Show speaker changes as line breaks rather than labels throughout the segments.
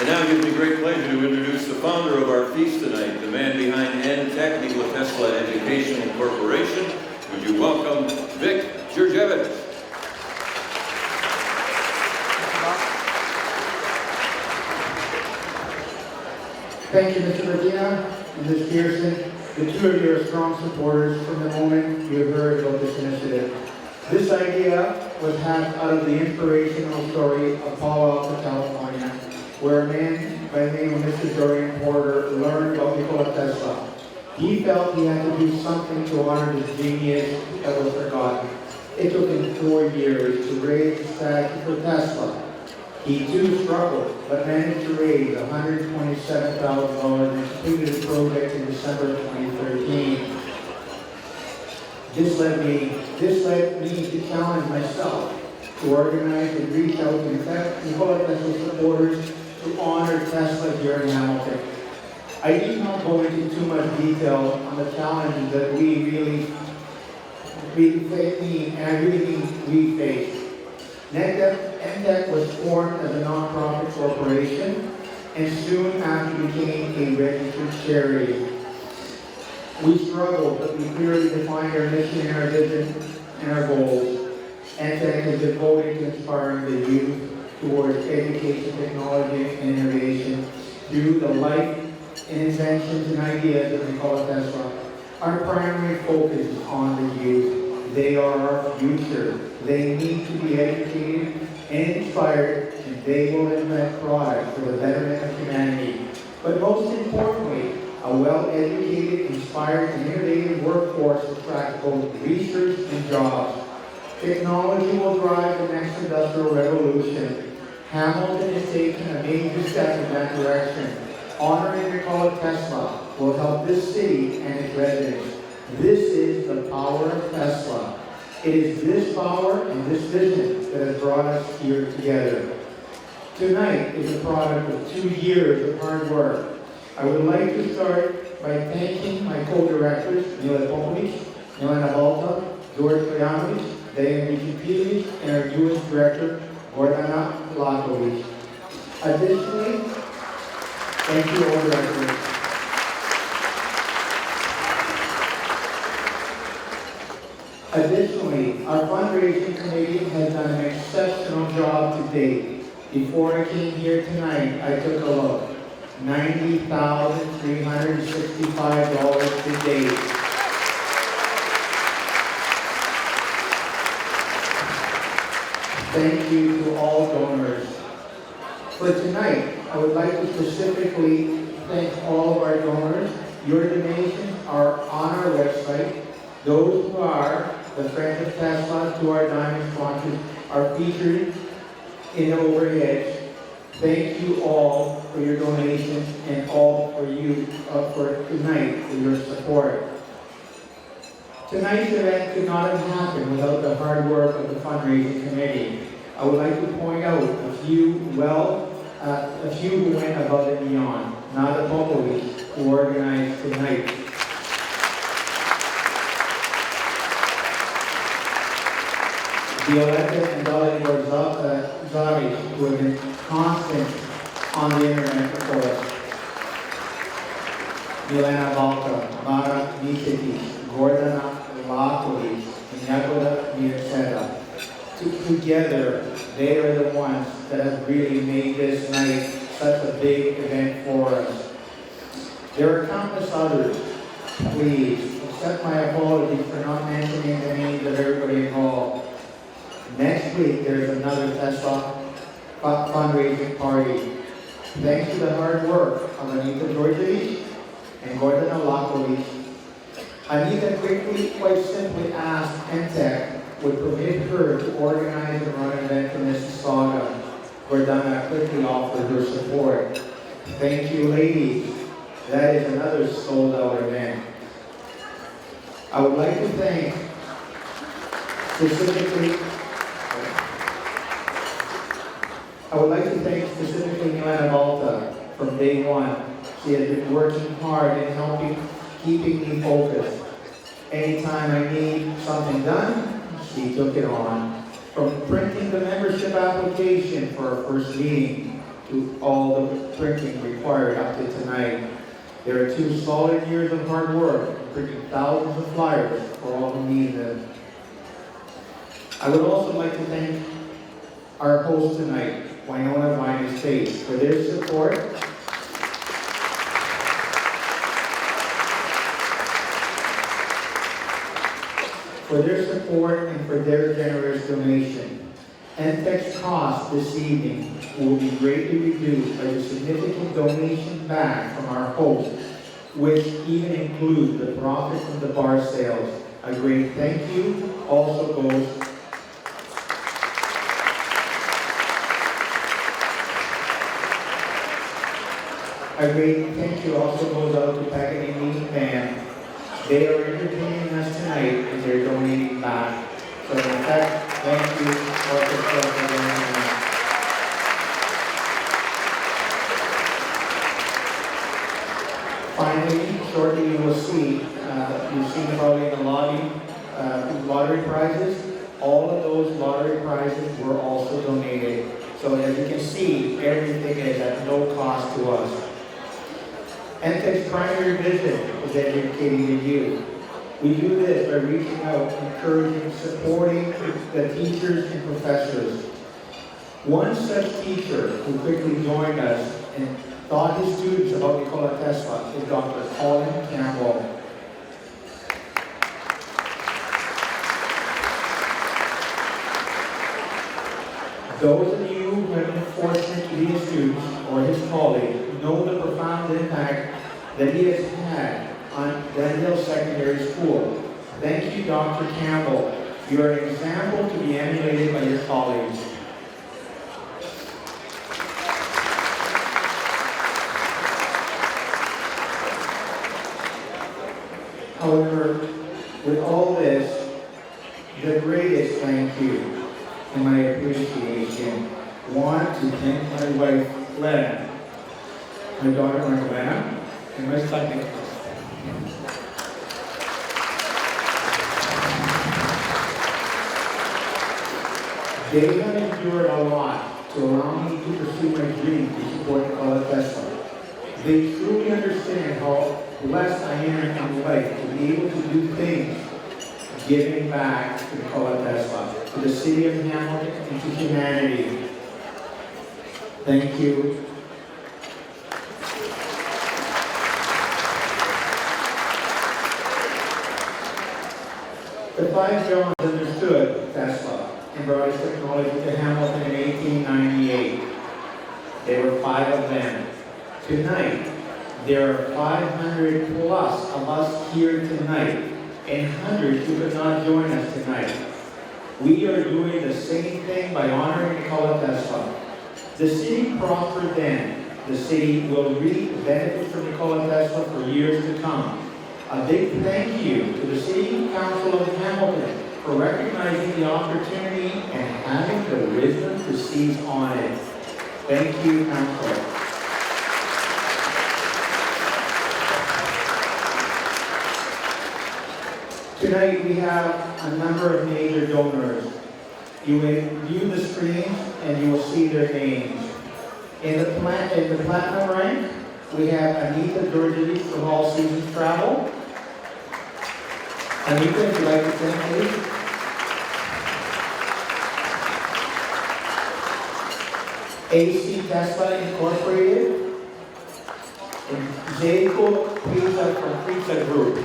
And now it gives me great pleasure to introduce the founder of our feast tonight, the man behind N-Tech, Nikola Tesla Educational Corporation. Would you welcome Vic Djurdjevic?
Thank you, Mr. Medina and Ms. Pearson. The two of you are strong supporters from the moment you have heard about this initiative. This idea was hatched out of the inspirational story of Palo Alto, California, where a man by the name of Mr. Dorian Porter learned about Nikola Tesla. He felt he had to do something to honor this genius that was forgotten. It took him 4 years to raise the statue for Tesla. He too struggled, but managed to raise $127,000 and completed his project in December 2013. This led me to challenge myself to organize and reach out to Nikola Tesla supporters to honor Tesla here in Hamilton. I need not go into too much detail on the challenges that we face. NTEC was formed as a nonprofit corporation and soon after became a registered charity. We struggled, but we clearly defined our mission and our vision and our goals. NTEC is devoted to inspiring the youth towards education, technology, and innovation through the life and inventions and ideas of Nikola Tesla. Our primary focus is on the youth. They are our future. They need to be educated and inspired, and they will invent products for the betterment of humanity. But most importantly, a well-educated, inspired, and innovative workforce attracts both research and jobs. Technology will drive the next industrial revolution. Hamilton is taking a major step in that direction. Honoring Nikola Tesla will help this city and its residents. This is the power of Tesla. It is this power and this vision that has brought us here together. Tonight is a product of 2 years of hard work. I would like to start by thanking my co-directors, Nikola Popovic, Winona, Djurdjevic, Djurdjevic, and our newest director, Gala. Additionally, thank you all directors. Additionally, our fundraising committee has done an exceptional job to date. Before I came here tonight, I took a look. $90,365 to date. Thank you to all donors. For tonight, I would like to specifically thank all of our donors. Your donations are on our website. Those who are the Friends of Tesla, to our diamond sponsors, are featured in the overhead. Thank you all for your donations and all for you for tonight for your support. Tonight's event could not have happened without the hard work of the fundraising committee. I would like to point out a few who went above and beyond. Nada Popovic, who organized tonight. Violetta and Djurdjevic, who have been constant on the internet for us. Milena Balka, Mara Micitic, Gordana Lakovic, and Nikola Mirceta. Together, they are the ones that have really made this night such a big event for us. There are countless others. Please accept my apology for not mentioning the names of everybody involved. Next week, there's another Tesla fundraising party. Thanks to the hard work of Anita Djurdjevic and Gordana Lakovic, Anita quite simply asked NTEC would permit her to organize and run an event in Mississauga. Gordana quickly offered her support. Thank you, ladies. That is another sold-out event. I would like to thank specifically Milena Balta from day one. She has been working hard and keeping me focused. Anytime I need something done, she took it on. From printing the membership application for our first meeting, to all the printing required up to tonight. There are 2 solid years of hard work, printing thousands of flyers for all who need them. I would also like to thank our host tonight, Winona Wine Estates, for their support. And for their generous donation. NTEC's cost this evening will be greatly reduced by the significant donation back from our host, which even includes the profit from the bar sales. A great thank you also goes out to Paganini Band. They are entertaining us tonight and they're donating back. So in fact, thank you also for donating back. Finally, shortly you will see, you've seen probably in the lobby, lottery prizes. All of those lottery prizes were also donated. So as you can see, everything is at no cost to us. NTEC's primary vision is educating the youth. We do this by reaching out, encouraging, supporting the teachers and professors. One such teacher who quickly joined us and taught his students about Nikola Tesla is Dr. Colin Campbell. Those of you who have been fortunate to be his students or his colleagues know the profound impact that he has had on Glendale Secondary School. Thank you, Dr. Campbell. You are an example to be emulated by your colleagues. However, with all this, the greatest thank you and my appreciation want to thank my wife, Glenn, my daughter, Nikola, and my son, Nikola. They have endured a lot to allow me to pursue my dream to support Nikola Tesla. They truly understand how blessed I am in life to be able to do things giving back to Nikola Tesla, to the city of Hamilton, and to humanity. Thank you. The 5 Johns understood Tesla and brought his technology to Hamilton in 1898. There were 5 of them. Tonight, there are 500 plus of us here tonight, and hundreds who could not join us tonight. We are doing the same thing by honoring Nikola Tesla. The city prospered then. The city will reap the benefits from Nikola Tesla for years to come. A big thank you to the City Council of Hamilton for recognizing the opportunity and having the wisdom to seize on it. Thank you, Council. Tonight we have a number of major donors. You may view the screens and you will see their names. In the platinum rank, we have Anita Djurdjevic from All Seasons Travel. Anita, would you like to stand, please? AC Tesla Incorporated. And Jacob Pizza from Pizza Group.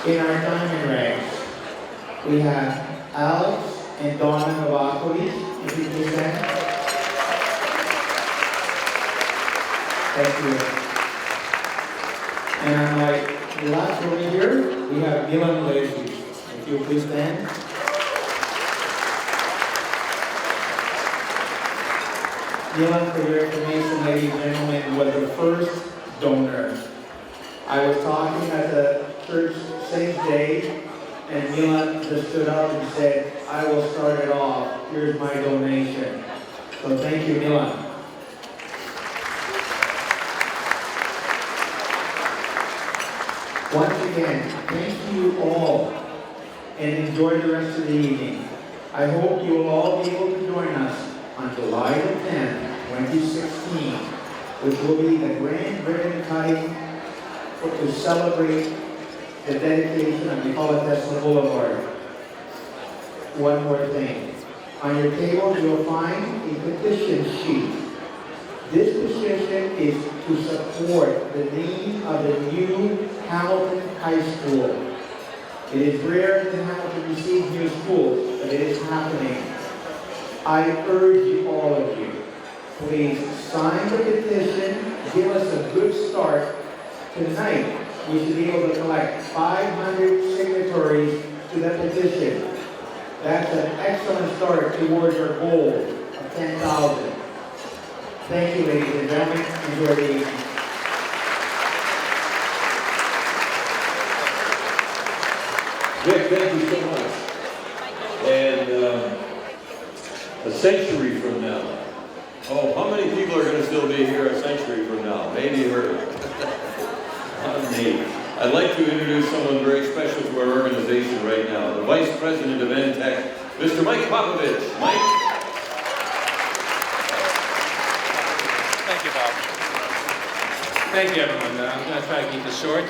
In our diamond ranks, we have Alex and Donna Novakovic, if you please stand. Thank you. And on my last over here, we have Milan Lacey. If you please stand. Milan, for your information, ladies and gentlemen, was the first donor. I was talking at the church same day, and Milan just stood up and said, I will start it off. Here's my donation. So thank you, Milan. Once again, thank you all, and enjoy the rest of the evening. I hope you will all be able to join us on July the 10th, 2016, which will be the grand ribbon cutting to celebrate the dedication of Nikola Tesla Boulevard. One more thing. On your table, you'll find a petition sheet. This petition is to support the need of the new Hamilton High School. It is rare that Hamilton receives new schools, but it is happening. I urge you, all of you, please sign the petition, give us a good start. Tonight, we should be able to collect 500 signatories to the petition. That's an excellent start towards our goal of 10,000. Thank you, ladies and gentlemen. Enjoy the evening.
Vic, thank you so much. And a century from now. Oh, how many people are going to still be here a century from now? Maybe her. Not me. I'd like to introduce someone very special to our organization right now, the Vice President of NTech, Mr. Mike Popovic. Mike?
Thank you, Bob. Thank you, everyone. I'm going to try to keep this short,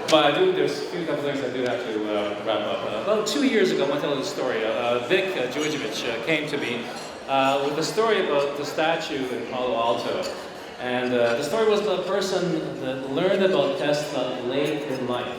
but there's a couple things I do have to wrap up. About 2 years ago, I want to tell you a story. Vic Djurdjevic came to me with a story about the statue in Palo Alto. And the story was about a person that learned about Tesla late in life.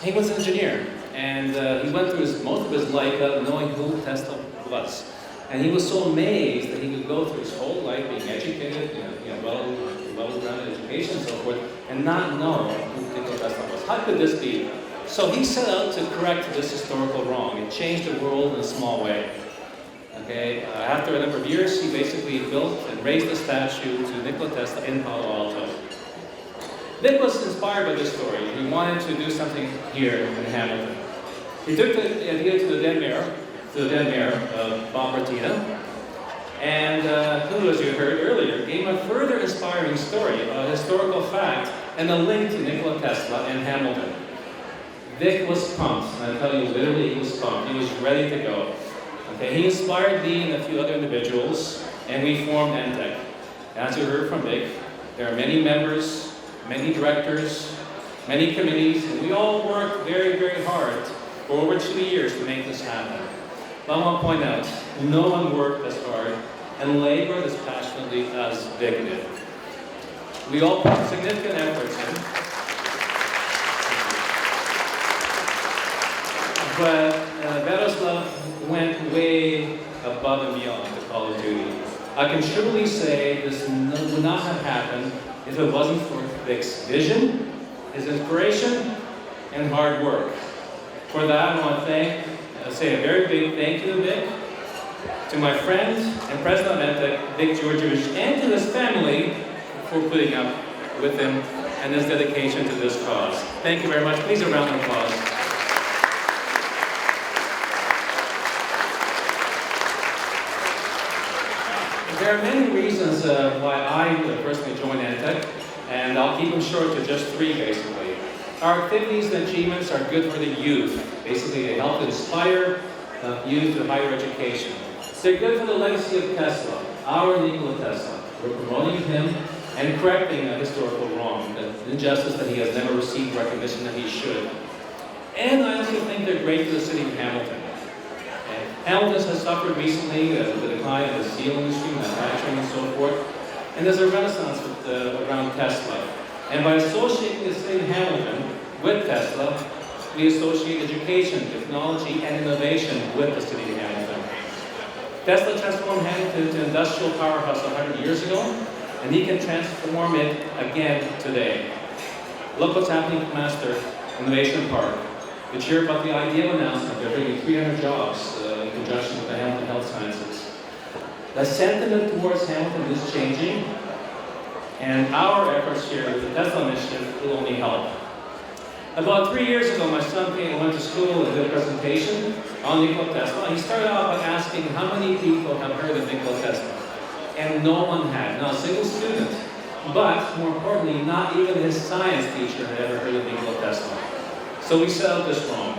He was an engineer, and he went through most of his life without knowing who Tesla was. And he was so amazed that he could go through his whole life being educated, well-rounded education and so forth, and not know who Nikola Tesla was. How could this be? So he set out to correct this historical wrong and change the world in a small way. Okay, after a number of years, he basically built and raised a statue to Nikola Tesla in Palo Alto. Vic was inspired by this story. He wanted to do something here in Hamilton. He took the idea to the then mayor, Bob Martina, and who, as you heard earlier, gave a further inspiring story, a historical fact, and a link to Nikola Tesla and Hamilton. Vic was pumped, and I tell you, literally, he was pumped. He was ready to go. Okay, he inspired me and a few other individuals, and we formed NTech. As you heard from Vic, there are many members, many directors, many committees, and we all worked very, very hard for over 2 years to make this happen. But I want to point out, no one worked as hard and labored as passionately as Vic did. We all put significant efforts in, but Veroslav went way above and beyond the Call of Duty. I can truly say this would not have happened if it wasn't for Vic's vision, his inspiration, and hard work. For that, I want to say a very big thank you to Vic, to my friend and president of NTech, Vic Djurdjevic, and to his family for putting up with him and his dedication to this cause. Thank you very much. Please a round of applause. There are many reasons why I personally joined NTech, and I'll keep them short to just 3 basically. Our activities and achievements are good for the youth. Basically, they help to inspire youth to higher education. They're good for the legacy of Tesla, our Nikola Tesla. We're promoting him and correcting a historical wrong, the injustice that he has never received recognition that he should. And I also think they're great for the city of Hamilton. Hamilton has suffered recently with the decline of the steel industry, manufacturing, and so forth. And there's a renaissance around Tesla. And by associating the city of Hamilton with Tesla, we associate education, technology, and innovation with the city of Hamilton. Tesla transformed Hamilton into an industrial powerhouse 100 years ago, and he can transform it again today. Look what's happening at Master Innovation Park. Did you hear about the ideal announcement? They're bringing 300 jobs in conjunction with the Hamilton Health Sciences. The sentiment towards Hamilton is changing, and our efforts here with the Tesla Initiative will only help. About 3 years ago, my son came and went to school and did a presentation on Nikola Tesla. He started off by asking how many people have heard of Nikola Tesla. And no one had, not a single student. But, more importantly, not even his science teacher had ever heard of Nikola Tesla. So we set out this wrong.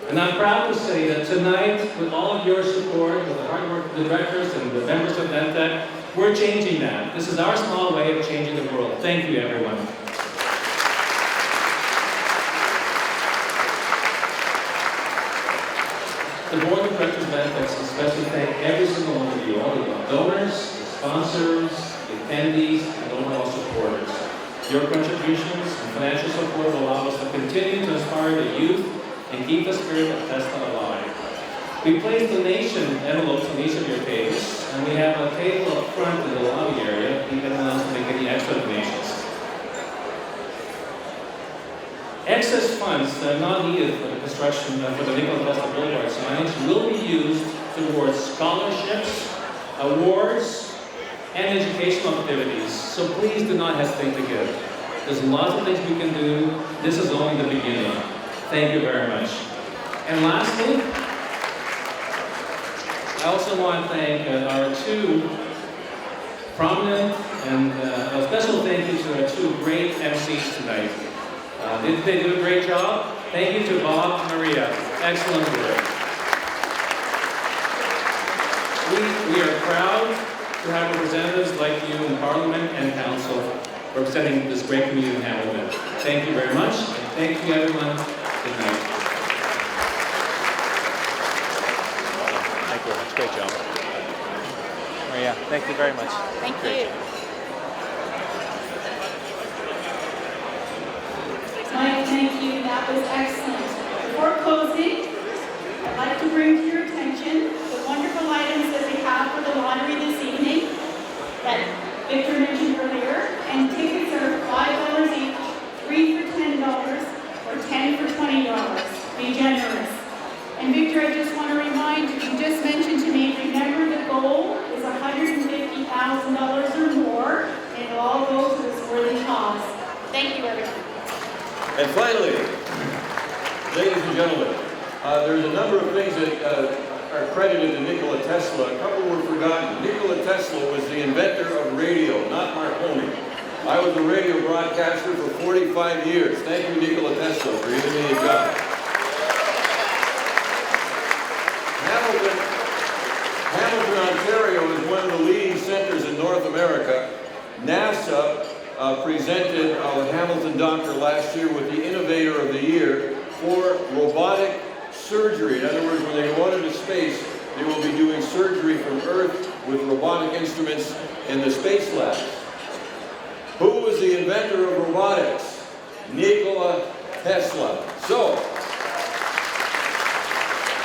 And I'm proud to say that tonight, with all of your support, with the hard work of the directors and the members of NTEC, we're changing that. This is our small way of changing the world. Thank you, everyone. The board of directors of NTEC especially thank every single one of you, all the donors, the sponsors, the attendees, and overall supporters. Your contributions and financial support will allow us to continue to inspire the youth and keep the spirit of Tesla alive. We place donation envelopes on each of your tables, and we have a table up front in the lobby area if anyone else to make any extra donations. Excess funds that are not needed for the construction for the Nikola Tesla Boulevard signage will be used towards scholarships, awards, and educational activities. So please do not hesitate to give. There's lots of things we can do. This is only the beginning. Thank you very much. And lastly, I also want to thank our two prominent and a special thank you to our two great MCs tonight. Did they do a great job? Thank you to Bob and Maria. Excellent work. We are proud to have representatives like you in Parliament and Council representing this great community in Hamilton. Thank you very much, and thank you everyone. Good night.
Thank you very much. Great job. Maria, thank you very much.
Thank
Great.
you.
Mike, thank you. That was excellent. Before closing, I'd like to bring to your attention the wonderful items that we have for the lottery this evening that Victor mentioned earlier. And tickets are $5 each, 3 for $10, or 10 for $20. Be generous. And Victor, I just want to remind you, you just mentioned to me, remember the goal is $150,000 or more, and it'll all go to this worthy cause. Thank you, everyone.
And finally, ladies and gentlemen, there's a number of things that are credited to Nikola Tesla. A couple were forgotten. Nikola Tesla was the inventor of radio, not Marconi. I was a radio broadcaster for 45 years. Thank you, Nikola Tesla, for giving me a job. Hamilton, Ontario is one of the leading centers in North America. NASA presented our Hamilton doctor last year with the Innovator of the Year for robotic surgery. In other words, when they go out into space, they will be doing surgery from Earth with robotic instruments in the space labs. Who was the inventor of robotics? Nikola Tesla. So,